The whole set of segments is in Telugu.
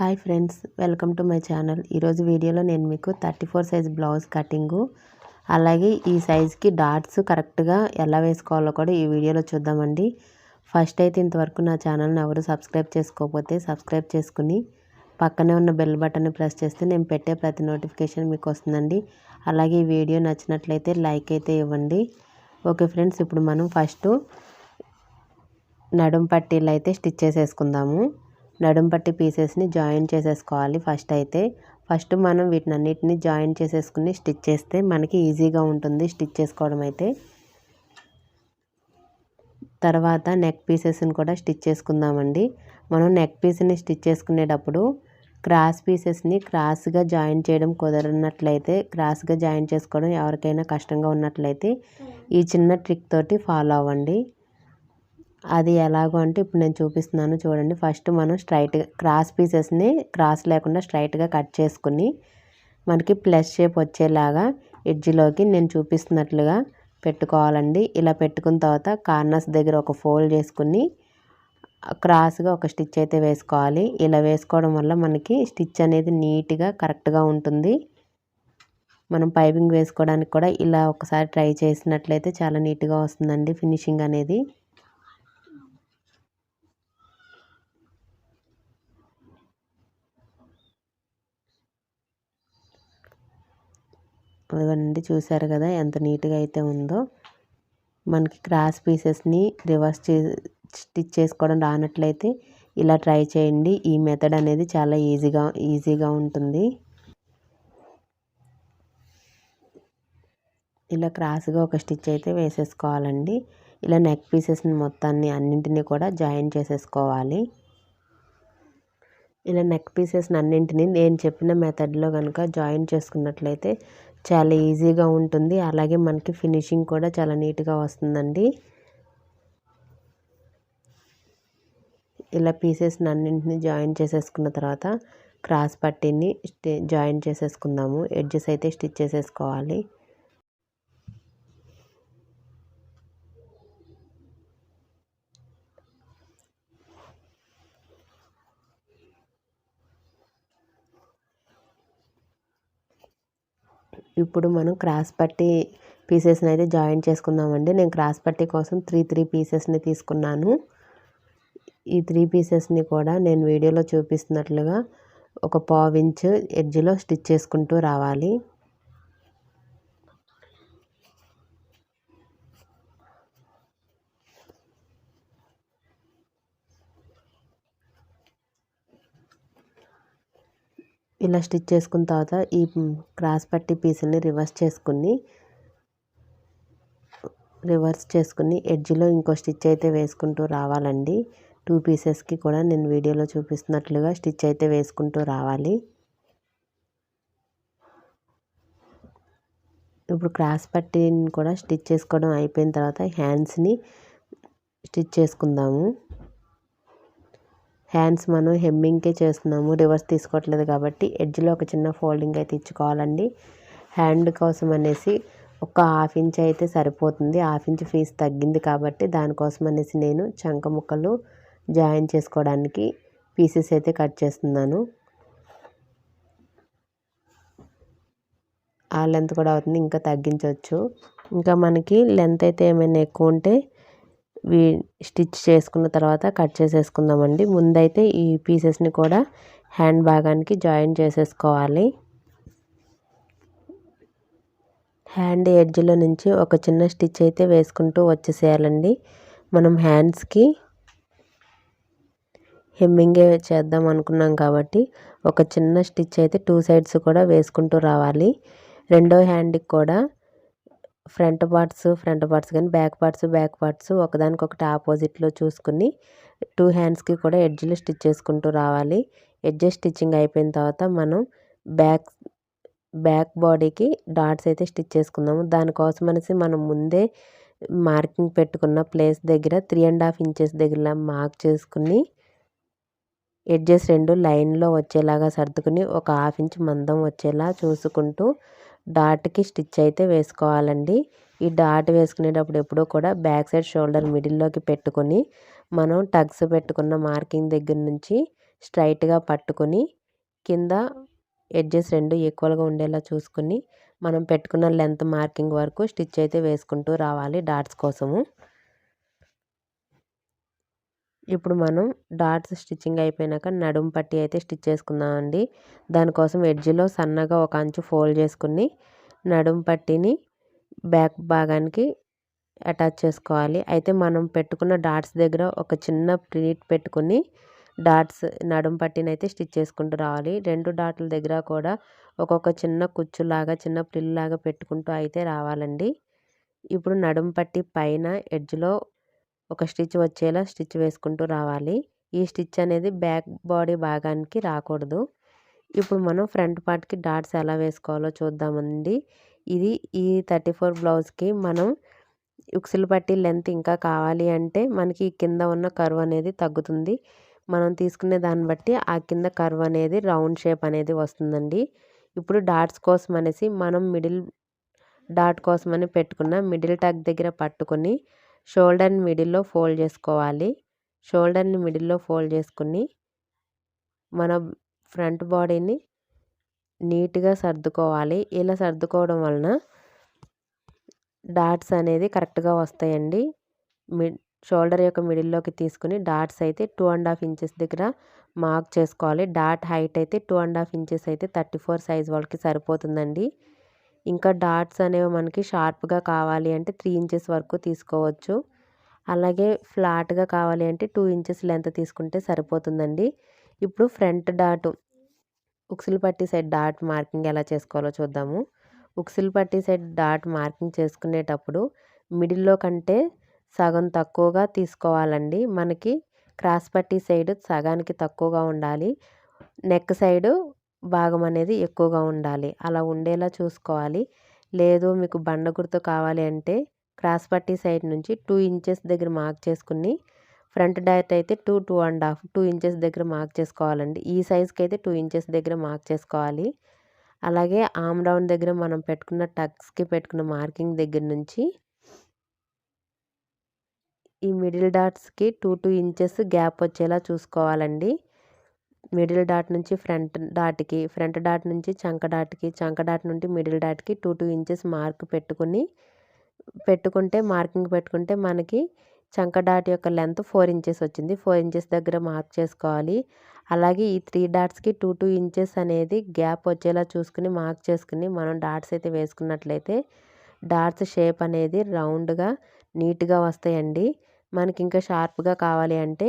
Hi friends, welcome to my channel. ఈరోజు వీడియోలో నేను మీకు 34 సైజ్ బ్లౌజ్ కటింగు, అలాగే ఈ సైజ్కి డాట్స్ కరెక్ట్గా ఎలా వేసుకోవాలో కూడా ఈ వీడియోలో చూద్దామండి. ఫస్ట్ అయితే ఇంతవరకు నా ఛానల్ని ఎవరు సబ్స్క్రైబ్ చేసుకోకపోతే సబ్స్క్రైబ్ చేసుకుని పక్కనే ఉన్న బెల్ బటన్ని ప్రెస్ చేస్తే నేను పెట్టే ప్రతి నోటిఫికేషన్ మీకు వస్తుందండి. అలాగే ఈ వీడియో నచ్చినట్లయితే లైక్ అయితే ఇవ్వండి. ఓకే ఫ్రెండ్స్, ఇప్పుడు మనం ఫస్ట్ నడుం పట్టీలు అయితే స్టిచ్ చేసేసుకుందాము. నడుం పట్టి పీసెస్ని జాయిన్ చేసేసుకోవాలి. ఫస్ట్ మనం వీటినన్నిటిని జాయిన్ చేసేసుకుని స్టిచ్ చేస్తే మనకి ఈజీగా ఉంటుంది స్టిచ్ చేసుకోవడం అయితే. తర్వాత నెక్ పీసెస్ని కూడా స్టిచ్ చేసుకుందామండి. మనం నెక్ పీస్ని స్టిచ్ చేసుకునేటప్పుడు క్రాస్ పీసెస్ని క్రాస్గా జాయిన్ చేయడం కుదరనట్లయితే, క్రాస్గా జాయిన్ చేసుకోవడం ఎవరికైనా కష్టంగా ఉన్నట్లయితే ఈ చిన్న ట్రిక్ తోటి ఫాలో అవ్వండి. అది ఎలాగో అంటే ఇప్పుడు నేను చూపిస్తున్నాను చూడండి. ఫస్ట్ మనం స్ట్రైట్గా క్రాస్ పీసెస్ని క్రాస్ లేకుండా స్ట్రైట్గా కట్ చేసుకుని మనకి ప్లస్ షేప్ వచ్చేలాగా ఎడ్జ్లోకి నేను చూపిస్తున్నట్లుగా పెట్టుకోవాలండి. ఇలా పెట్టుకున్న తర్వాత కార్నర్స్ దగ్గర ఒక ఫోల్డ్ చేసుకుని క్రాస్గా ఒక స్టిచ్ అయితే వేసుకోవాలి. ఇలా వేసుకోవడం వల్ల మనకి స్టిచ్ అనేది నీట్గా కరెక్ట్గా ఉంటుంది. మనం పైపింగ్ వేసుకోవడానికి కూడా ఇలా ఒకసారి ట్రై చేసినట్లయితే చాలా నీట్గా వస్తుందండి ఫినిషింగ్ అనేది. అదిగోనండి, చూసారు కదా ఎంత నీట్గా అయితే ఉందో. మనకి క్రాస్ పీసెస్ని రివర్స్ స్టిచ్ చేసుకోవడం రానట్లయితే ఇలా ట్రై చేయండి. ఈ మెథడ్ అనేది చాలా ఈజీగా ఉంటుంది. ఇలా క్రాస్గా ఒక స్టిచ్ అయితే వేసేసుకోవాలండి. ఇలా నెక్ పీసెస్ని మొత్తాన్ని అన్నింటినీ కూడా జాయిన్ చేసేసుకోవాలి. ఇలా నెక్ పీసెస్ని అన్నింటినీ నేను చెప్పిన మెథడ్లో కనుక జాయిన్ చేసుకున్నట్లయితే చాలా ఈజీగా ఉంటుంది. అలాగే మనకి ఫినిషింగ్ కూడా చాలా నీట్గా వస్తుందండి. ఇలా పీసెస్ని అన్నింటినీ జాయిన్ చేసేసుకున్న తర్వాత క్రాస్ పట్టీని జాయిన్ చేసేసుకుందాము. ఎడ్జెస్ అయితే స్టిచ్ చేసేసుకోవాలి. ఇప్పుడు మనం క్రాస్ పట్టీ పీసెస్ని అయితే జాయిన్ చేసుకుందామండి. నేను క్రాస్ పట్టీ కోసం త్రీ పీసెస్ని తీసుకున్నాను. ఈ 3 పీసెస్ని కూడా నేను వీడియోలో చూపిస్తున్నట్లుగా ఒక 1/2 ఇంచ్ ఎడ్జ్లో స్టిచ్ చేసుకుంటూ రావాలి. ఇలా స్టిచ్ చేసుకున్న తర్వాత ఈ క్రాస్ పట్టీ పీసుల్ని రివర్స్ చేసుకుని ఎడ్జ్లో ఇంకో స్టిచ్ అయితే వేసుకుంటూ రావాలండి. 2 పీసెస్కి కూడా నేను వీడియోలో చూపిస్తున్నట్లుగా స్టిచ్ అయితే వేసుకుంటూ రావాలి. ఇప్పుడు క్రాస్ పట్టీని కూడా స్టిచ్ చేసుకోవడం అయిపోయిన తర్వాత హ్యాండ్స్ని స్టిచ్ చేసుకుందాము. హ్యాండ్స్ మనం హెమ్మింగ్కే చేస్తున్నాము, రివర్స్ తీసుకోవట్లేదు కాబట్టి ఎడ్జ్లో ఒక చిన్న ఫోల్డింగ్ అయితే ఇచ్చుకోవాలండి. హ్యాండ్ కోసం అనేసి ఒక 1/2 ఇంచ్ అయితే సరిపోతుంది. 1/2 ఇంచ్ పీస్ తగ్గింది కాబట్టి దానికోసం అనేసి నేను చంక ముక్కలు జాయిన్ చేసుకోవడానికి పీసెస్ అయితే కట్ చేస్తున్నాను. ఆ లెంత్ కూడా అవుతుంది, ఇంకా తగ్గించవచ్చు. ఇంకా మనకి లెంత్ అయితే ఏమైనా ఎక్కువ ఉంటే స్టిచ్ చేసుకున్న తర్వాత కట్ చేసేసుకుందామండి. ముందైతే ఈ పీసెస్ని కూడా హ్యాండ్ భాగానికి జాయిన్ చేసేసుకోవాలి. హ్యాండ్ ఎడ్జ్లో నుంచి ఒక చిన్న స్టిచ్ అయితే వేసుకుంటూ వచ్చేసేయాలండి. మనం హ్యాండ్స్కి హెమ్మింగే చేద్దాం అనుకున్నాం కాబట్టి ఒక చిన్న స్టిచ్ అయితే 2 సైడ్స్ కూడా వేసుకుంటూ రావాలి. రెండో హ్యాండ్కి కూడా ఫ్రంట్ పార్ట్స్ కానీ బ్యాక్ పార్ట్స్ ఒకదానికొకటి ఆపోజిట్లో చూసుకుని 2 హ్యాండ్స్కి కూడా ఎడ్జ్లు స్టిచ్ చేసుకుంటూ రావాలి. ఎడ్జెస్ స్టిచ్చింగ్ అయిపోయిన తర్వాత మనం బ్యాక్ బాడీకి డాట్స్ అయితే స్టిచ్ చేసుకుందాము. దానికోసం అనేసి మనం ముందే మార్కింగ్ పెట్టుకున్న ప్లేస్ దగ్గర 3.5 ఇంచెస్ దగ్గర మార్క్ చేసుకుని ఎడ్జెస్ 2 లైన్లో వచ్చేలాగా సర్దుకుని ఒక 1/2 ఇంచ్ మందం వచ్చేలా చూసుకుంటూ డాట్కి స్టిచ్ అయితే వేసుకోవాలండి. ఈ డాట్ వేసుకునేటప్పుడు ఎప్పుడూ కూడా బ్యాక్ సైడ్ షోల్డర్ మిడిల్లోకి పెట్టుకొని మనం టగ్స్ పెట్టుకున్న మార్కింగ్ దగ్గర నుంచి స్ట్రైట్గా పట్టుకొని కింద ఎడ్జెస్ రెండు ఈక్వల్గా ఉండేలా చూసుకుని మనం పెట్టుకున్న లెంత్ మార్కింగ్ వరకు స్టిచ్ అయితే వేసుకుంటూ రావాలి డాట్స్ కోసము. ఇప్పుడు మనం డాట్స్ స్టిచ్చింగ్ అయిపోయినాక నడుము పట్టి అయితే స్టిచ్ చేసుకుందామండి. దానికోసం ఎడ్జ్లో సన్నగా ఒక అంచు ఫోల్డ్ చేసుకుని నడుము పట్టిని బ్యాక్ భాగానికి అటాచ్ చేసుకోవాలి. అయితే మనం పెట్టుకున్న డాట్స్ దగ్గర ఒక చిన్న ప్లీట్ పెట్టుకుని డాట్స్ నడుము పట్టిని అయితే స్టిచ్ చేసుకుంటూ రావాలి. 2 డాట్ల దగ్గర కూడా ఒక్కొక్క చిన్న కుచ్చులాగా చిన్న ప్రిల్లాగా పెట్టుకుంటూ అయితే రావాలండి. ఇప్పుడు నడుము పట్టి పైన ఎడ్జ్లో ఒక స్టిచ్ వచ్చేలా స్టిచ్ వేసుకుంటూ రావాలి. ఈ స్టిచ్ అనేది బ్యాక్ బాడీ భాగానికి రాకూడదు. ఇప్పుడు మనం ఫ్రంట్ పార్ట్కి డాట్స్ ఎలా వేసుకోవాలో చూద్దామండి. ఇది ఈ 34 బ్లౌజ్కి మనం ఉక్సులు పట్టి లెంత్ ఇంకా కావాలి అంటే మనకి కింద ఉన్న కర్వ్ అనేది తగ్గుతుంది. మనం తీసుకునే దాన్ని బట్టి ఆ కింద కర్వ్ అనేది రౌండ్ షేప్ అనేది వస్తుందండి. ఇప్పుడు డాట్స్ కోసం అనేసి మనం మిడిల్ డాట్ కోసమని పెట్టుకున్న మిడిల్ టక్ దగ్గర పట్టుకొని షోల్డర్ని మిడిల్లో ఫోల్డ్ చేసుకోవాలి. షోల్డర్ని మిడిల్లో ఫోల్డ్ చేసుకుని మన ఫ్రంట్ బాడీని నీట్గా సర్దుకోవాలి. ఇలా సర్దుకోవడం వలన డాట్స్ అనేది కరెక్ట్గా వస్తాయండి. షోల్డర్ యొక్క మిడిల్లోకి తీసుకుని డాట్స్ అయితే 2.5 ఇంచెస్ దగ్గర మార్క్ చేసుకోవాలి. డాట్ హైట్ అయితే 2.5 ఇంచెస్ అయితే 34 సైజ్ వాళ్ళకి సరిపోతుందండి. ఇంకా డాట్స్ అనేవి మనకి షార్ప్గా కావాలి అంటే 3 ఇంచెస్ వరకు తీసుకోవచ్చు. అలాగే ఫ్లాట్గా కావాలి అంటే 2 ఇంచెస్ లెంత్ తీసుకుంటే సరిపోతుందండి. ఇప్పుడు ఫ్రంట్ డాట్ ఉక్సులు పట్టి సైడ్ డాట్ మార్కింగ్ ఎలా చేసుకోవాలో చూద్దాము. ఉక్సులు పట్టి సైడ్ డాట్ మార్కింగ్ చేసుకునేటప్పుడు మిడిల్లో కంటే సగం తక్కువగా తీసుకోవాలండి. మనకి క్రాస్ పట్టి సైడ్ సగానికి తక్కువగా ఉండాలి. నెక్ సైడు భాగం అనేది ఎక్కువగా ఉండాలి. అలా ఉండేలా చూసుకోవాలి. లేదు మీకు బండ గుర్తు కావాలి అంటే క్రాస్ పట్టి సైడ్ నుంచి 2 ఇంచెస్ దగ్గర మార్క్ చేసుకుని ఫ్రంట్ డాట్ అయితే 2 ఇంచెస్ దగ్గర మార్క్ చేసుకోవాలండి. ఈ సైజ్కి అయితే 2 ఇంచెస్ దగ్గర మార్క్ చేసుకోవాలి. అలాగే ఆర్మ్ రౌండ్ దగ్గర మనం పెట్టుకున్న టక్స్కి పెట్టుకున్న మార్కింగ్ దగ్గర నుంచి ఈ మిడిల్ డాట్స్కి 2 ఇంచెస్ గ్యాప్ వచ్చేలా చూసుకోవాలండి. మిడిల్ డాట్ నుంచి ఫ్రంట్ డాట్కి, ఫ్రంట్ డాట్ నుంచి చంక డాట్కి, చంక డాట్ నుండి మిడిల్ డాట్కి 2 ఇంచెస్ మార్క్ పెట్టుకుంటే మార్కింగ్ పెట్టుకుంటే మనకి చంక డాట్ యొక్క లెంత్ 4 ఇంచెస్ వచ్చింది. 4 ఇంచెస్ దగ్గర మార్క్ చేసుకోవాలి. అలాగే ఈ 3 డాట్స్కి 2 ఇంచెస్ అనేది గ్యాప్ వచ్చేలా చూసుకుని మార్క్ చేసుకుని మనం డాట్స్ అయితే వేసుకున్నట్లయితే డాట్స్ షేప్ అనేది రౌండ్గా నీట్గా వస్తాయండి. మనకి ఇంకా షార్ప్గా కావాలి అంటే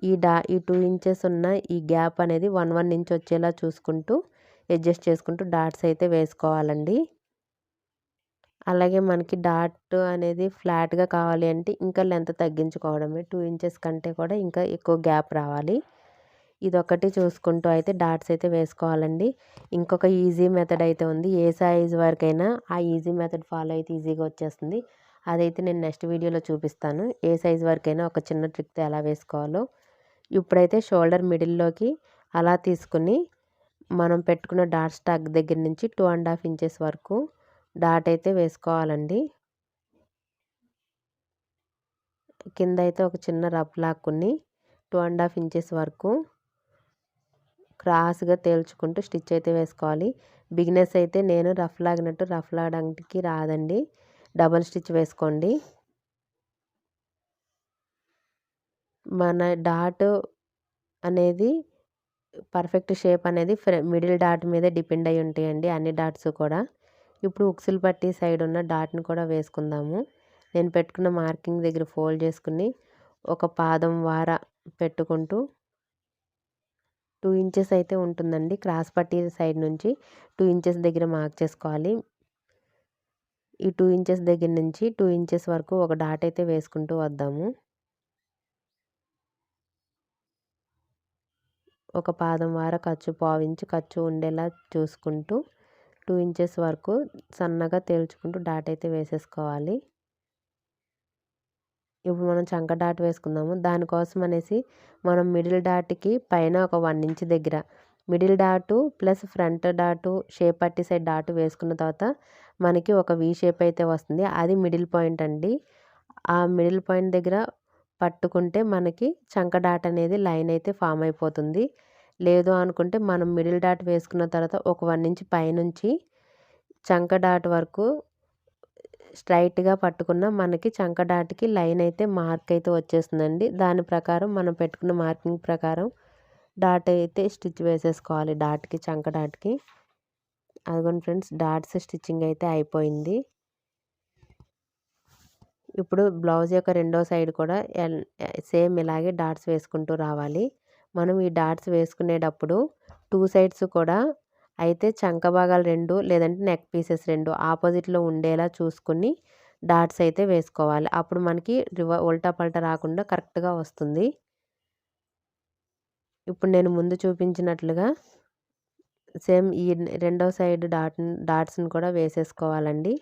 ఈ 2 ఇంచెస్ ఉన్న ఈ గ్యాప్ అనేది 1 ఇంచ్ వచ్చేలా చూసుకుంటూ అడ్జస్ట్ చేసుకుంటూ డాట్స్ అయితే వేసుకోవాలండి. అలాగే మనకి డాట్ అనేది ఫ్లాట్గా కావాలి అంటే ఇంకా లెంత్ తగ్గించుకోవడమే. 2 ఇంచెస్ కంటే కూడా ఇంకా ఎక్కువ గ్యాప్ రావాలి. ఇదొకటి చూసుకుంటూ అయితే డాట్స్ అయితే వేసుకోవాలండి. ఇంకొక ఈజీ మెథడ్ అయితే ఉంది. ఏ సైజ్ వరకైనా ఆ ఈజీ మెథడ్ ఫాలో అయితే ఈజీగా వచ్చేస్తుంది. అదైతే నేను నెక్స్ట్ వీడియోలో చూపిస్తాను. ఏ సైజ్ వరకైనా ఒక చిన్న ట్రిక్తో ఎలా వేసుకోవాలో. ఇప్పుడైతే షోల్డర్ మిడిల్లోకి అలా తీసుకుని మనం పెట్టుకున్న డాట్ స్టాక్ దగ్గర నుంచి 2.5 ఇంచెస్ వరకు డాట్ అయితే వేసుకోవాలండి. కింద అయితే ఒక చిన్న రఫ్ లాక్కుని 2.5 ఇంచెస్ వరకు క్రాస్గా తేల్చుకుంటూ స్టిచ్ అయితే వేసుకోవాలి. బిగినర్స్ అయితే నేను రఫ్ లాగినట్టు రఫ్ లాగడానికి రాదండి. డబల్ స్టిచ్ వేసుకోండి. మన డాట్ అనేది పర్ఫెక్ట్ షేప్ అనేది మిడిల్ డాట్ మీద డిపెండ్ అయి ఉంటాయండి అన్ని డాట్స్ కూడా. ఇప్పుడు ఉక్సులు పట్టి సైడ్ ఉన్న డాట్ని కూడా వేసుకుందాము. నేను పెట్టుకున్న మార్కింగ్ దగ్గర ఫోల్డ్ చేసుకుని ఒక పాదం వార పెట్టుకుంటూ 2 ఇంచెస్ అయితే ఉంటుందండి. క్రాస్ పట్టి సైడ్ నుంచి 2 ఇంచెస్ దగ్గర మార్క్ చేసుకోవాలి. ఈ 2 ఇంచెస్ దగ్గర నుంచి 2 ఇంచెస్ వరకు ఒక డాట్ అయితే వేసుకుంటూ వద్దాము. ఒక పాదం వార ఖర్చు పావించి ఖర్చు ఉండేలా చూసుకుంటూ 2 ఇంచెస్ వరకు సన్నగా తేల్చుకుంటూ డాట్ అయితే వేసేసుకోవాలి. ఇప్పుడు మనం చంక డాట్ వేసుకుందాము. దానికోసం అనేసి మనం మిడిల్ డాట్కి పైన ఒక 1 ఇంచ్ దగ్గర middle dot plus front dot shape పట్టి సైడ్ డాటు వేసుకున్న తర్వాత మనకి ఒక వి షేప్ అయితే వస్తుంది. అది మిడిల్ పాయింట్ అండి. ఆ మిడిల్ పాయింట్ దగ్గర పట్టుకుంటే మనకి చంక డాట్ అనేది లైన్ అయితే ఫామ్ అయిపోతుంది. లేదు అనుకుంటే మనం మిడిల్ డాట్ వేసుకున్న తర్వాత ఒక 1 ఇంచ్ పైనుంచి చంక డాట్ వరకు స్ట్రైట్గా పట్టుకున్న మనకి చంక డాట్కి లైన్ అయితే మార్క్ అయితే వచ్చేస్తుందండి. దాని ప్రకారం మనం పెట్టుకున్న మార్కింగ్ ప్రకారం డాట్ అయితే స్టిచ్ వేసేసుకోవాలి డాట్కి, చంక డాట్కి. అదిగోండి ఫ్రెండ్స్, డాట్స్ స్టిచ్చింగ్ అయితే అయిపోయింది. ఇప్పుడు బ్లౌజ్ యొక్క రెండో సైడ్ కూడా సేమ్ ఇలాగే డాట్స్ వేసుకుంటూ రావాలి. మనం ఈ డాట్స్ వేసుకునేటప్పుడు 2 సైడ్స్ కూడా అయితే చంక భాగాలు 2 లేదంటే నెక్ పీసెస్ 2 ఆపోజిట్లో ఉండేలా చూసుకుని డాట్స్ అయితే వేసుకోవాలి. అప్పుడు మనకి ఉల్టా పల్టా రాకుండా కరెక్ట్గా వస్తుంది. ఇప్పుడు నేను ముందు చూపించినట్లుగా సేమ్ ఈ రెండో సైడ్ డాట్స్ని కూడా వేసేసుకోవాలండి.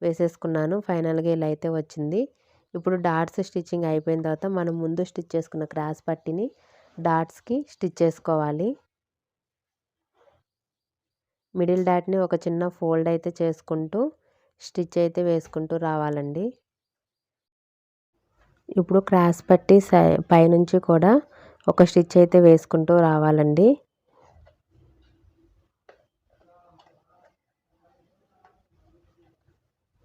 వేసేసుకున్నాను. ఫైనల్గా ఇలా అయితే వచ్చింది. ఇప్పుడు డాట్స్ స్టిచ్చింగ్ అయిపోయిన తర్వాత మనం ముందు స్టిచ్ చేసుకున్న క్రాస్ పట్టీని డాట్స్కి స్టిచ్ చేసుకోవాలి. మిడిల్ డాట్ని ఒక చిన్న ఫోల్డ్ అయితే చేసుకుంటూ స్టిచ్ అయితే వేసుకుంటూ రావాలండి. ఇప్పుడు క్రాస్ పట్టీ పైనుంచి కూడా ఒక స్టిచ్ అయితే వేసుకుంటూ రావాలండి.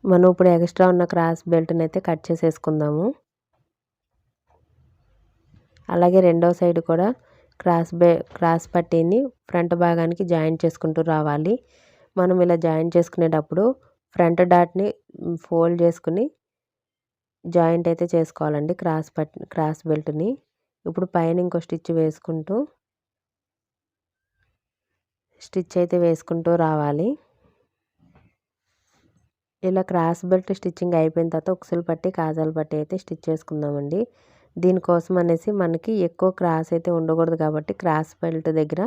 మనం ఇప్పుడు ఎక్స్ట్రా ఉన్న క్రాస్ బెల్ట్ని అయితే కట్ చేసేసుకుందాము. అలాగే రెండో సైడ్ కూడా క్రాస్ పట్టీని ఫ్రంట్ భాగానికి జాయింట్ చేసుకుంటూ రావాలి. మనం ఇలా జాయింట్ చేసుకునేటప్పుడు ఫ్రంట్ డాట్ని ఫోల్డ్ చేసుకుని జాయింట్ అయితే చేసుకోవాలండి క్రాస్ బెల్ట్ని. ఇప్పుడు పైన ఇంకో స్టిచ్ వేసుకుంటూ స్టిచ్ అయితే వేసుకుంటూ రావాలి. ఇలా క్రాస్ బెల్ట్ స్టిచ్చింగ్ అయిపోయిన తర్వాత ఉక్సులు పట్టి కాజాల పట్టి అయితే స్టిచ్ చేసుకుందామండి. దీనికోసం అనేసి మనకి ఎక్కువ క్రాస్ అయితే ఉండకూడదు కాబట్టి క్రాస్ బెల్ట్ దగ్గర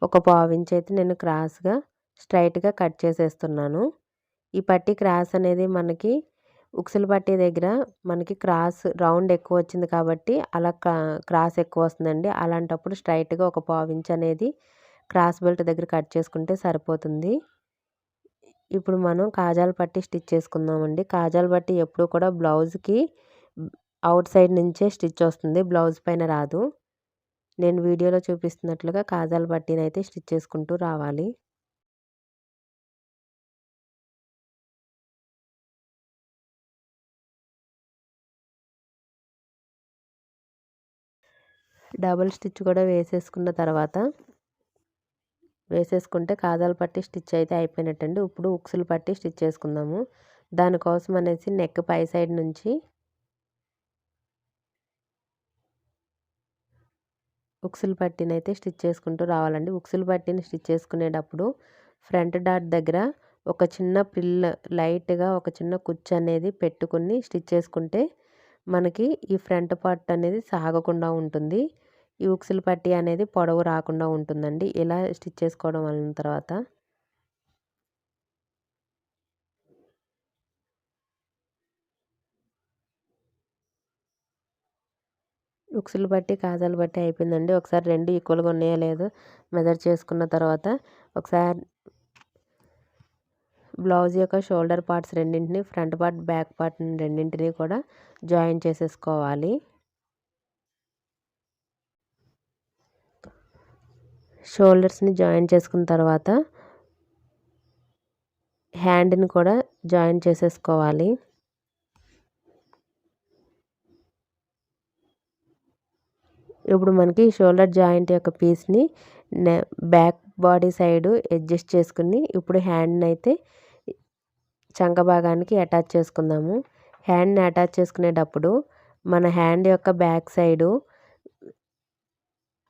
ఒక 1/2 ఇంచ్ అయితే నేను క్రాస్గా స్ట్రైట్గా కట్ చేసేస్తున్నాను. ఈ పట్టి క్రాస్ అనేది మనకి ఉక్సులు పట్టి దగ్గర మనకి క్రాస్ రౌండ్ ఎక్కువ వచ్చింది కాబట్టి అలా క్రాస్ ఎక్కువ వస్తుందండి. అలాంటప్పుడు స్ట్రైట్గా ఒక 1/2 ఇంచ్ అనేది క్రాస్ బెల్ట్ దగ్గర కట్ చేసుకుంటే సరిపోతుంది. ఇప్పుడు మనం కాజాల పట్టి స్టిచ్ చేసుకుందామండి. కాజాల పట్టి ఎప్పుడు కూడా బ్లౌజ్కి అవుట్ సైడ్ నుంచే స్టిచ్ వస్తుంది, బ్లౌజ్ పైన రాదు. నేను వీడియోలో చూపిస్తున్నట్లుగా కాజాల పట్టీని అయితే స్టిచ్ చేసుకుంటూ రావాలి. డబుల్ స్టిచ్ కూడా వేసేసుకుంటే కాజాల పట్టి స్టిచ్ అయితే అయిపోయినట్టండి. ఇప్పుడు ఉక్సులు పట్టి స్టిచ్ చేసుకుందాము. దానికోసం అనేసి నెక్ పై సైడ్ నుంచి ఉక్సులు పట్టీని అయితే స్టిచ్ చేసుకుంటూ రావాలండి. ఉక్సులు పట్టీని స్టిచ్ చేసుకునేటప్పుడు ఫ్రంట్ డాట్ దగ్గర ఒక చిన్న లైట్గా ఒక చిన్న కుచ్చు అనేది పెట్టుకుని స్టిచ్ చేసుకుంటే మనకి ఈ ఫ్రంట్ పార్ట్ అనేది సాగకుండా ఉంటుంది. ఈ ఉక్సులు పట్టీ అనేది పొడవు రాకుండా ఉంటుందండి ఇలా స్టిచ్ చేసుకోవడం వలన. తర్వాత ఉక్సులు పట్టి కాజాలు పట్టి అయిపోయిందండి. ఒకసారి రెండు ఈక్వల్గా ఉన్నాయో లేదో మెజర్ చేసుకున్న తర్వాత ఒకసారి బ్లౌజ్ యొక్క షోల్డర్ పార్ట్స్ రెండింటిని, ఫ్రంట్ పార్ట్ బ్యాక్ పార్ట్ రెండింటిని కూడా జాయిన్ చేసేసుకోవాలి. షోల్డర్స్ని జాయిన్ చేసుకున్న తర్వాత హ్యాండ్ని కూడా జాయిన్ చేసేసుకోవాలి. ఇప్పుడు మనకి షోల్డర్ జాయింట్ యొక్క పీస్ని బ్యాక్ బాడీ సైడు అడ్జస్ట్ చేసుకుని ఇప్పుడు హ్యాండ్ని అయితే చంక భాగానికి అటాచ్ చేసుకుందాము. హ్యాండ్ని అటాచ్ చేసుకునేటప్పుడు మన హ్యాండ్ యొక్క బ్యాక్ సైడు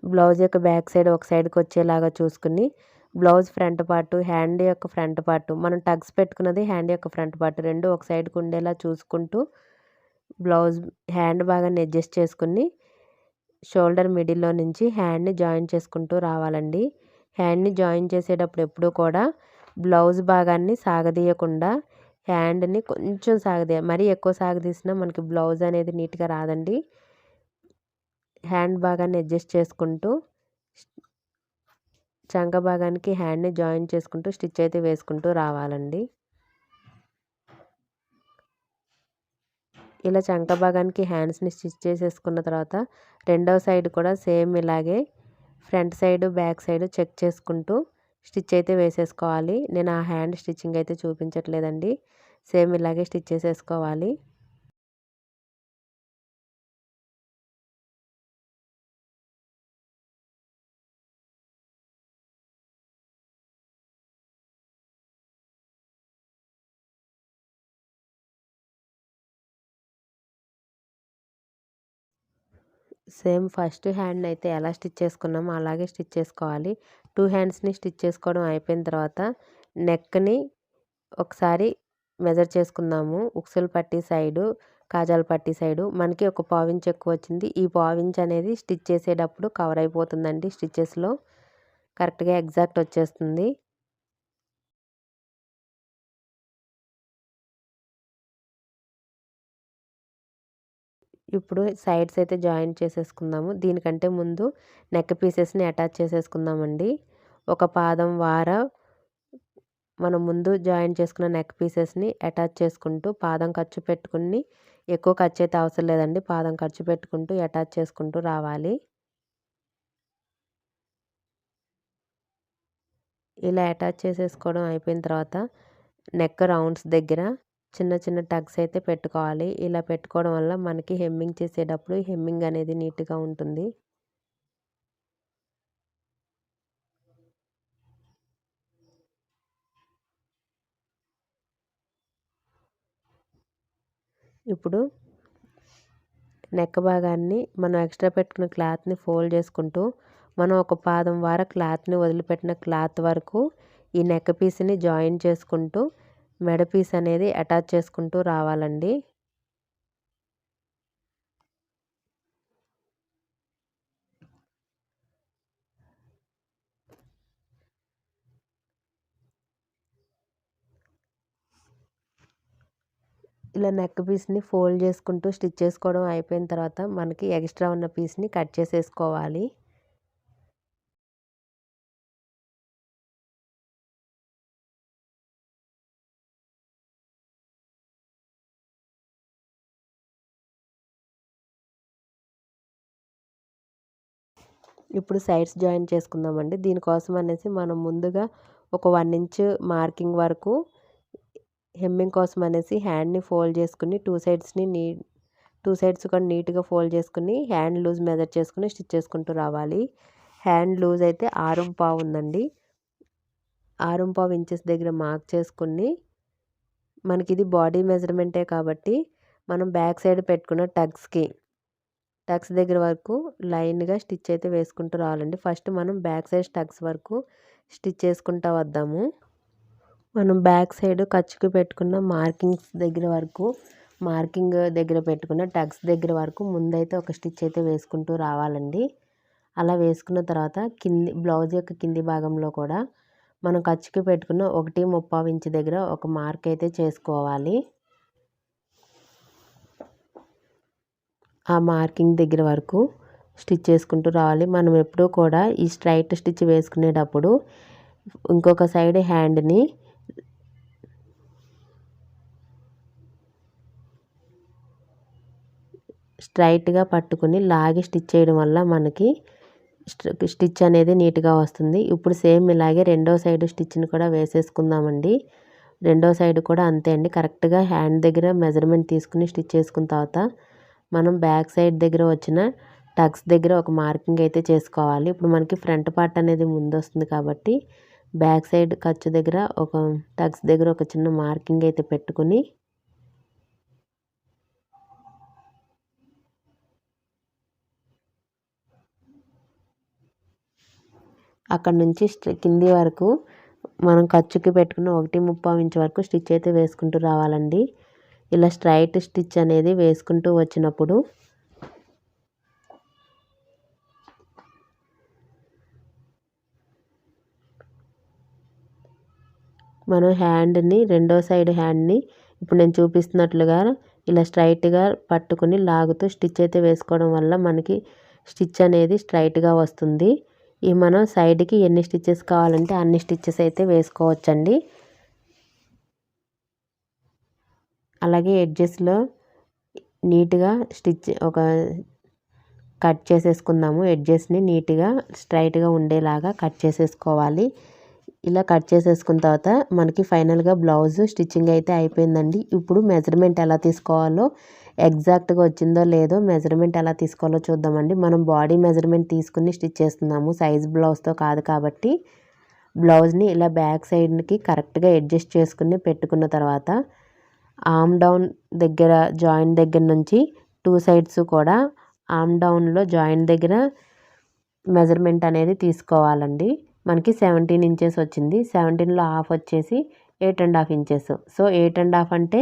బ్లౌజ్ యొక్క బ్యాక్ సైడ్ ఒక సైడ్కి వచ్చేలాగా చూసుకుని బ్లౌజ్ ఫ్రంట్ పార్ట్, హ్యాండ్ యొక్క ఫ్రంట్ పార్ట్, మనం టగ్స్ పెట్టుకున్నది హ్యాండ్ యొక్క ఫ్రంట్ పార్ట్ రెండు ఒక సైడ్కి ఉండేలా చూసుకుంటూ బ్లౌజ్ హ్యాండ్ భాగాన్ని అడ్జస్ట్ చేసుకుని షోల్డర్ మిడిల్లో నుంచి హ్యాండ్ని జాయిన్ చేసుకుంటూ రావాలండి. హ్యాండ్ని జాయిన్ చేసేటప్పుడు ఎప్పుడూ కూడా బ్లౌజ్ భాగాన్ని సాగదీయకుండా హ్యాండ్ని కొంచెం మరీ ఎక్కువ సాగదీసినా మనకి బ్లౌజ్ అనేది నీట్గా రాదండి. హ్యాండ్ భాగాన్ని అడ్జస్ట్ చేసుకుంటూ చంక భాగానికి హ్యాండ్ని జాయిన్ చేసుకుంటూ స్టిచ్ అయితే వేసుకుంటూ రావాలండి. ఇలా చంక భాగానికి హ్యాండ్స్ని స్టిచ్ చేసేసుకున్న తర్వాత రెండవ సైడ్ కూడా సేమ్ ఇలాగే front side back side check చేసుకుంటూ స్టిచ్ అయితే వేసేసుకోవాలి. నేను ఆ హ్యాండ్ స్టిచ్చింగ్ అయితే చూపించట్లేదండి. సేమ్ ఇలాగే స్టిచ్ చేసేసుకోవాలి. సేమ్ ఫస్ట్ హ్యాండ్ అయితే ఎలా స్టిచ్ చేసుకున్నామో అలాగే స్టిచ్ చేసుకోవాలి. 2 హ్యాండ్స్ని స్టిచ్ చేసుకోవడం అయిపోయిన తర్వాత నెక్ని ఒకసారి మెజర్ చేసుకుందాము. ఉక్సులు పట్టీ సైడు, కాజాల పట్టీ సైడు మనకి ఒక పావించ్ ఎక్కువ వచ్చింది. ఈ పావించ్ అనేది స్టిచ్ చేసేటప్పుడు కవర్ అయిపోతుందండి. స్టిచెస్లో కరెక్ట్గా ఎగ్జాక్ట్ వచ్చేస్తుంది. ఇప్పుడు సైడ్స్ అయితే జాయింట్ చేసేసుకుందాము. దీనికంటే ముందు నెక్ పీసెస్ని అటాచ్ చేసేసుకుందామండి. ఒక పాదం వార మనం ముందు జాయిన్ చేసుకున్న నెక్ పీసెస్ని అటాచ్ చేసుకుంటూ పాదం ఖర్చు పెట్టుకుని, ఎక్కువ ఖర్చు అయితే అవసరం లేదండి, పాదం ఖర్చు పెట్టుకుంటూ అటాచ్ చేసుకుంటూ రావాలి. ఇలా అటాచ్ చేసేసుకోవడం అయిపోయిన తర్వాత నెక్ రౌండ్స్ దగ్గర చిన్న చిన్న టగ్స్ అయితే పెట్టుకోవాలి. ఇలా పెట్టుకోవడం వల్ల మనకి హెమ్మింగ్ చేసేటప్పుడు హెమ్మింగ్ అనేది నీట్గా ఉంటుంది. ఇప్పుడు నెక్ భాగాన్ని మనం ఎక్స్ట్రా పెట్టుకున్న క్లాత్ని ఫోల్డ్ చేసుకుంటూ మనం ఒక పాదం వార క్లాత్ని వదిలిపెట్టిన క్లాత్ వరకు ఈ నెక్ పీస్ని జాయిన్ చేసుకుంటూ మెడ పీస్ అనేది అటాచ్ చేసుకుంటూ రావాలండి. ఇలా నెక్ పీస్ని ఫోల్డ్ చేసుకుంటూ స్టిచ్ చేసుకోవడం అయిపోయిన తర్వాత మనకి ఎక్స్ట్రా ఉన్న పీస్ని కట్ చేసేసుకోవాలి. ఇప్పుడు సైడ్స్ జాయిన్ చేసుకుందామండి. దీనికోసం అనేసి మనం ముందుగా ఒక 1 ఇంచ్ మార్కింగ్ వరకు హెమ్మింగ్ కోసం అనేసి హ్యాండ్ని ఫోల్డ్ చేసుకుని టూ సైడ్స్ కూడా నీట్గా ఫోల్డ్ చేసుకుని హ్యాండ్ లూజ్ మెజర్ చేసుకుని స్టిచ్ చేసుకుంటూ రావాలి. హ్యాండ్ లూజ్ అయితే 6.5 ఉందండి. 6.5 ఇంచెస్ దగ్గర మార్క్ చేసుకుని మనకి ఇది బాడీ మెజర్మెంటే కాబట్టి మనం బ్యాక్ సైడ్ పెట్టుకున్న టక్స్ దగ్గర వరకు లైన్గా స్టిచ్ అయితే వేసుకుంటూ రావాలండి. ఫస్ట్ మనం బ్యాక్ సైడ్ టక్స్ వరకు స్టిచ్ చేసుకుంటూ వద్దాము. మనం బ్యాక్ సైడ్ ఖర్చుకి పెట్టుకున్న మార్కింగ్ దగ్గర పెట్టుకున్న టక్స్ దగ్గర వరకు ముందైతే ఒక స్టిచ్ అయితే వేసుకుంటూ రావాలండి. అలా వేసుకున్న తర్వాత బ్లౌజ్ యొక్క కింది భాగంలో కూడా మనం ఖర్చుకి పెట్టుకున్న 1.35 ఇంచ్ దగ్గర ఒక మార్క్ అయితే చేసుకోవాలి. ఆ మార్కింగ్ దగ్గర వరకు స్టిచ్ చేసుకుంటూ రావాలి. మనం ఎప్పుడూ కూడా ఈ స్ట్రైట్ స్టిచ్ వేసుకునేటప్పుడు ఇంకొక సైడ్ హ్యాండ్ని స్ట్రైట్గా పట్టుకుని లాగి స్టిచ్ చేయడం వల్ల మనకి స్టిచ్ అనేది నీట్గా వస్తుంది. ఇప్పుడు సేమ్ ఇలాగే రెండో సైడ్ స్టిచ్ని కూడా వేసేసుకుందామండి. రెండో సైడ్ కూడా అంతే అండి. కరెక్ట్గా హ్యాండ్ దగ్గర మెజర్మెంట్ తీసుకుని స్టిచ్ చేసుకున్న తర్వాత మనం బ్యాక్ సైడ్ దగ్గర వచ్చిన టక్స్ దగ్గర ఒక మార్కింగ్ అయితే చేసుకోవాలి. ఇప్పుడు మనకి ఫ్రంట్ పార్ట్ అనేది ముందు వస్తుంది కాబట్టి బ్యాక్ సైడ్ ఖర్చు దగ్గర ఒక టక్స్ దగ్గర ఒక చిన్న మార్కింగ్ అయితే పెట్టుకుని అక్కడ నుంచి కింది వరకు మనం ఖర్చుకి పెట్టుకున్న 1.35 ఇంచ్ వరకు స్టిచ్ అయితే వేసుకుంటూ రావాలండి. ఇలా స్ట్రైట్ స్టిచ్ అనేది వేసుకుంటూ వచ్చినప్పుడు మనం రెండో సైడ్ హ్యాండ్ని ఇప్పుడు నేను చూపిస్తున్నట్లుగా ఇలా స్ట్రైట్గా పట్టుకుని లాగుతూ స్టిచ్ అయితే వేసుకోవడం వల్ల మనకి స్టిచ్ అనేది స్ట్రైట్గా వస్తుంది. ఈ మనం సైడ్కి ఎన్ని స్టిచ్చెస్ కావాలంటే అన్ని స్టిచ్చెస్ అయితే వేసుకోవచ్చండి. అలాగే ఎడ్జెస్లో నీట్గా కట్ చేసేసుకుందాము. ఎడ్జెస్ని నీట్గా స్ట్రైట్గా ఉండేలాగా కట్ చేసేసుకోవాలి. ఇలా కట్ చేసేసుకున్న తర్వాత మనకి ఫైనల్గా బ్లౌజ్ స్టిచ్చింగ్ అయితే అయిపోయిందండి. ఇప్పుడు మెజర్మెంట్ ఎలా తీసుకోవాలో, ఎగ్జాక్ట్గా వచ్చిందో లేదో మెజర్మెంట్ ఎలా తీసుకోవాలో చూద్దామండి. మనం బాడీ మెజర్మెంట్ తీసుకుని స్టిచ్ చేస్తున్నాము, సైజ్ బ్లౌజ్తో కాదు కాబట్టి. బ్లౌజ్ని ఇలా బ్యాక్ సైడ్కి కరెక్ట్గా అడ్జస్ట్ చేసుకుని పెట్టుకున్న తర్వాత ఆర్మ్ డౌన్ దగ్గర జాయింట్ దగ్గర నుంచి 2 సైడ్స్ కూడా ఆర్మ్ డౌన్లో జాయింట్ దగ్గర మెజర్మెంట్ అనేది తీసుకోవాలండి. మనకి 17 ఇంచెస్ వచ్చింది. 17లో హాఫ్ వచ్చేసి 8.5 ఇంచెస్. సో 8.5 అంటే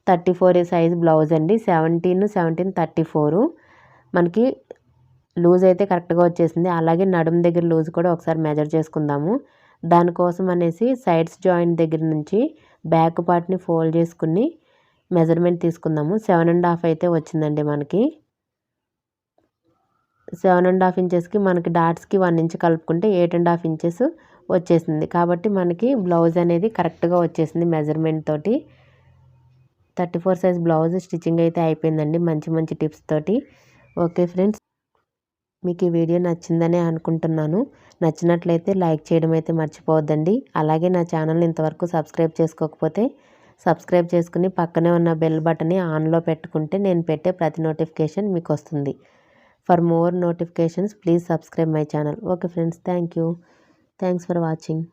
34 సైజ్ బ్లౌజ్ అండి. 17 34 మనకి లూజ్ అయితే కరెక్ట్గా వచ్చేసింది. అలాగే నడుము దగ్గర లూజ్ కూడా ఒకసారి మెజర్ చేసుకుందాము. దానికోసం అనేసి సైడ్స్ జాయింట్ దగ్గర నుంచి బ్యాక్ పార్ట్ని ఫోల్డ్ చేసుకుని మెజర్మెంట్ తీసుకుందాము. 7.5 అయితే వచ్చిందండి మనకి. 7.5 ఇంచెస్కి మనకి డాట్స్కి 1 ఇంచ్ కలుపుకుంటే 8.5 ఇంచెస్ వచ్చేసింది. కాబట్టి మనకి బ్లౌజ్ అనేది కరెక్ట్గా వచ్చేసింది మెజర్మెంట్ తోటి. 34 సైజ్ బ్లౌజ్ స్టిచ్చింగ్ అయితే అయిపోయిందండి మంచి మంచి టిప్స్ తోటి. ఓకే ఫ్రెండ్స్, మీకు ఈ వీడియో నచ్చిందనే అనుకుంటున్నాను. నచ్చినట్లయితే లైక్ చేయడం అయితే మర్చిపోవద్దండి. అలాగే నా ఛానల్ని ఇంతవరకు సబ్స్క్రైబ్ చేసుకోకపోతే సబ్స్క్రైబ్ చేసుకుని పక్కనే ఉన్న బెల్ బటన్ని ఆన్లో పెట్టుకుంటే నేను పెట్టే ప్రతి నోటిఫికేషన్ మీకు వస్తుంది. For more notifications please subscribe my channel. Okay friends, thank you. Thanks for watching.